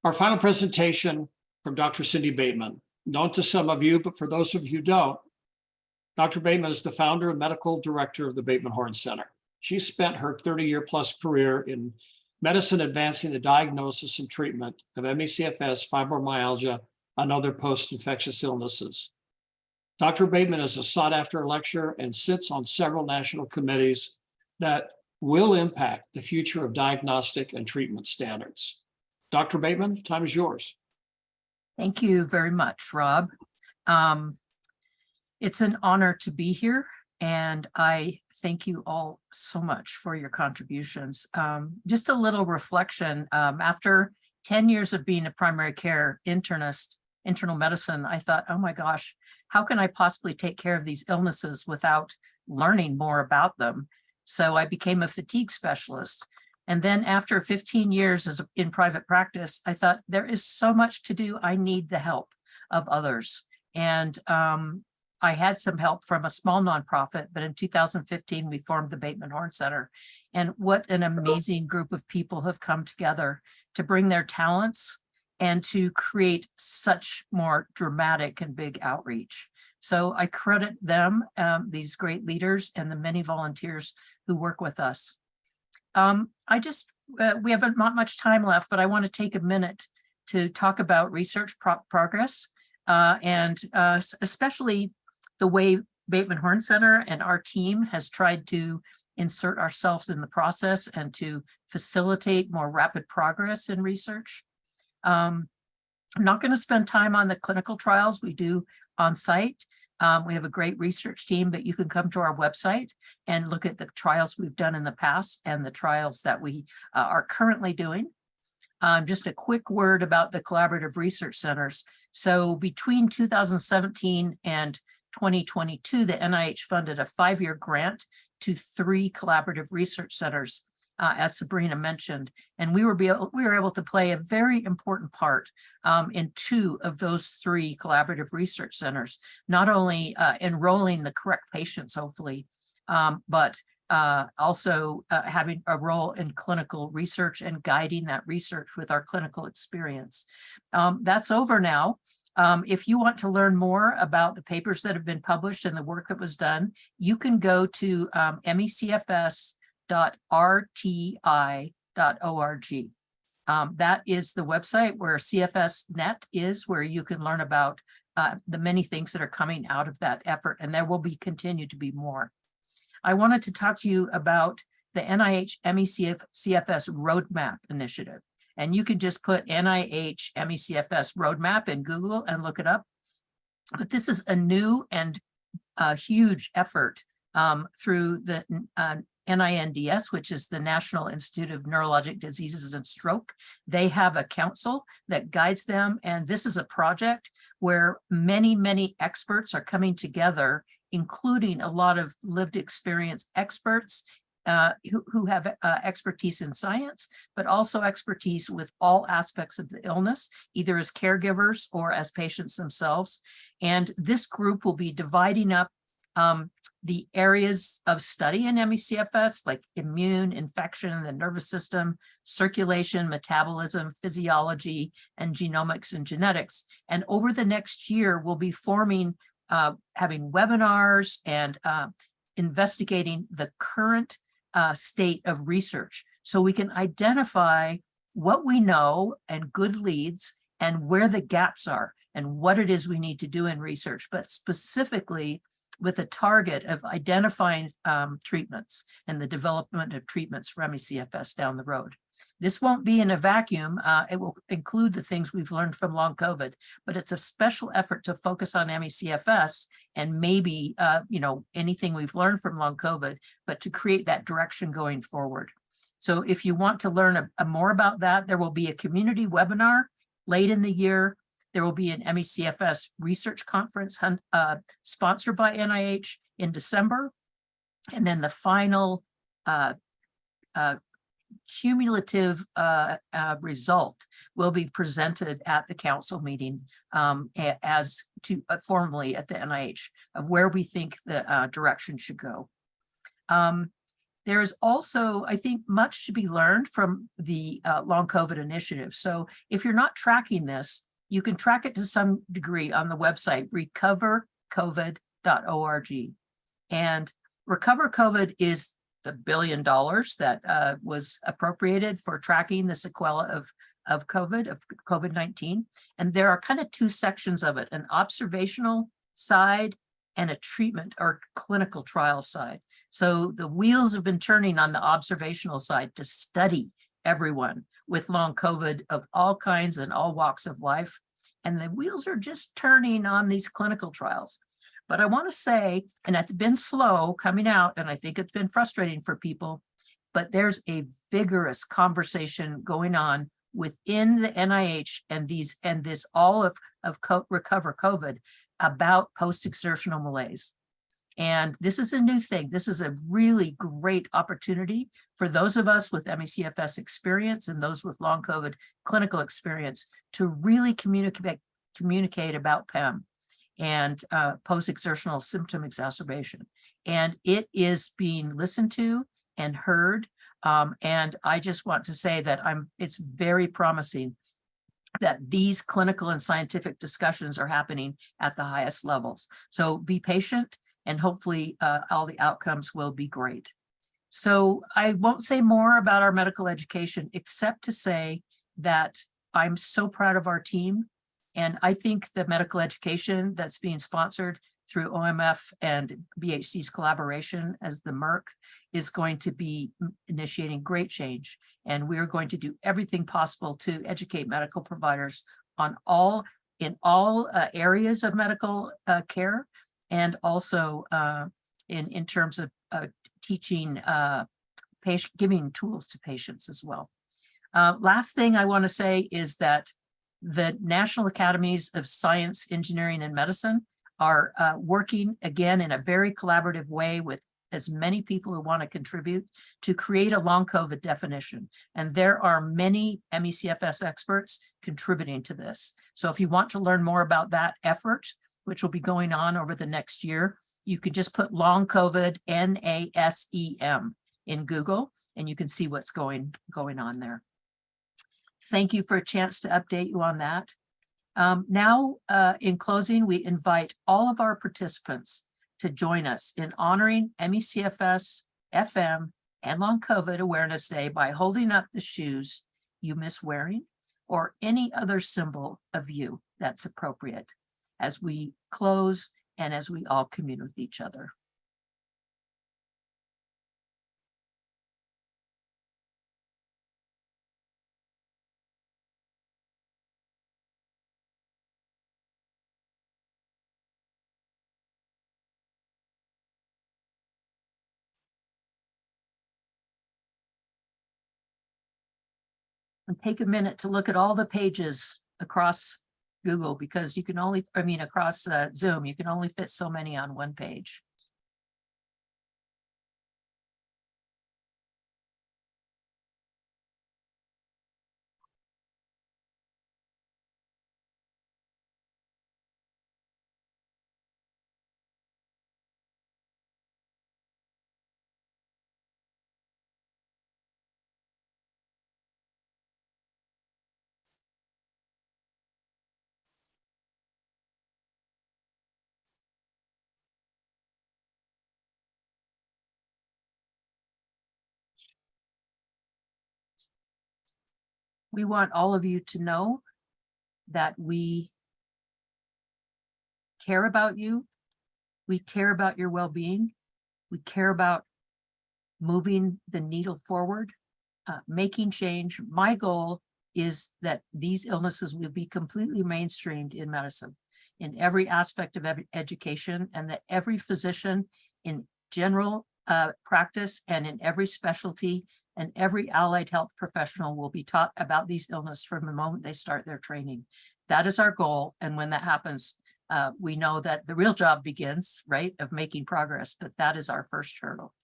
Our final presentation from Dr. Cindy Bateman. Known to some of you, but for those of you who don't, Dr. Bateman is the founder and medical director of the Bateman Horne Center. She spent her 30-year plus career in medicine advancing the diagnosis and treatment of ME/CFS, fibromyalgia, and other post-infectious illnesses. Dr. Bateman is a sought-after lecturer and sits on several national committees that will impact the future of diagnostic and treatment standards. Dr. Bateman, the time is yours. Thank you very much, Rob. It's an honor to be here, and I thank you all so much for your contributions. Just a little reflection. After 10 years of being a primary care internist, internal medicine, I thought, oh my gosh, how can I possibly take care of these illnesses without learning more about them? So I became a fatigue specialist. And then after 15 years in private practice, I thought there is so much to do. I need the help of others. And I had some help from a small nonprofit, but in 2015, we formed the Bateman Horne Center. And what an amazing group of people have come together to bring their talents and to create such more dramatic and big outreach. So I credit them, these great leaders, and the many volunteers who work with us. We have not much time left, but I want to take a minute to talk about research progress and especially the way Bateman Horne Center and our team has tried to insert ourselves in the process and to facilitate more rapid progress in research. I'm not going to spend time on the clinical trials we do on site. We have a great research team, but you can come to our website and look at the trials we've done in the past and the trials that we are currently doing. Just a quick word about the collaborative research centers. So between 2017 and 2022, the NIH funded a 5-year grant to 3 collaborative research centers, as Sabrina mentioned, and we were able to play a very important part in 2 of those 3 collaborative research centers, not only enrolling the correct patients, hopefully, but also having a role in clinical research and guiding that research with our clinical experience. That's over now. If you want to learn more about the papers that have been published and the work that was done, you can go to mecfs.rti.org. That is the website where CFSNet is, where you can learn about the many things that are coming out of that effort, and there will continue to be more. I wanted to talk to you about the NIH ME/CFS Roadmap Initiative. And you can just put NIH ME/CFS Roadmap in Google and look it up. But this is a new and huge effort through the NINDS, which is the National Institute of Neurologic Diseases and Stroke. They have a council that guides them. And this is a project where many, many experts are coming together, including a lot of lived experience experts who have expertise in science, but also expertise with all aspects of the illness, either as caregivers or as patients themselves. And this group will be dividing up the areas of study in ME/CFS, like immune, infection, the nervous system, circulation, metabolism, physiology, and genomics and genetics. And over the next year, we'll be having webinars and investigating the current state of research, so we can identify what we know and good leads and where the gaps are and what it is we need to do in research, but specifically with a target of identifying treatments and the development of treatments for ME/CFS down the road. This won't be in a vacuum. It will include the things we've learned from long COVID, but it's a special effort to focus on ME/CFS and maybe, anything we've learned from long COVID, but to create that direction going forward. So if you want to learn more about that, there will be a community webinar late in the year. There will be an ME/CFS research conference sponsored by NIH in December. And then the final cumulative result will be presented at the council meeting formally at the NIH of where we think the direction should go. There is also, I think, much to be learned from the long COVID initiative. So if you're not tracking this, you can track it to some degree on the website, recovercovid.org. And Recover COVID is the $1 billion that was appropriated for tracking the sequela of COVID-19. And there are kind of two sections of it, an observational side and a treatment or clinical trial side. So the wheels have been turning on the observational side to study everyone with long COVID of all kinds and all walks of life. And the wheels are just turning on these clinical trials. But I want to say, and it's been slow coming out, and I think it's been frustrating for people, but there's a vigorous conversation going on within the NIH and this all of Recover COVID about post-exertional malaise. And this is a new thing. This is a really great opportunity for those of us with ME/CFS experience and those with long COVID clinical experience to really communicate about PEM and post-exertional symptom exacerbation. And it is being listened to and heard. And I just want to say that it's very promising that these clinical and scientific discussions are happening at the highest levels. So be patient, and hopefully all the outcomes will be great. So I won't say more about our medical education, except to say that I'm so proud of our team. And I think the medical education that's being sponsored through OMF and BHC's collaboration as the Merck is going to be initiating great change. And we're going to do everything possible to educate medical providers on in all areas of medical care, and also in terms of teaching giving tools to patients as well. Last thing I want to say is that the National Academies of Science, Engineering, and Medicine are working again in a very collaborative way with as many people who want to contribute to create a long COVID definition. And there are many ME/CFS experts contributing to this. So if you want to learn more about that effort, which will be going on over the next year, you could just put long COVID NASEM in Google and you can see what's going on there. Thank you for a chance to update you on that. Now, in closing, we invite all of our participants to join us in honoring ME/CFS, FM, and Long COVID Awareness Day by holding up the shoes you miss wearing or any other symbol of you that's appropriate as we close and as we all commune with each other. And take a minute to look at all the pages across Google, because you can only, across Zoom, you can only fit so many on one page. We want all of you to know that we care about you. We care about your well-being. We care about moving the needle forward, making change. My goal is that these illnesses will be completely mainstreamed in medicine, in every aspect of education, and that every physician in general practice and in every specialty and every allied health professional will be taught about these illnesses from the moment they start their training. That is our goal. And when that happens, we know that the real job begins, right, of making progress, but that is our first hurdle.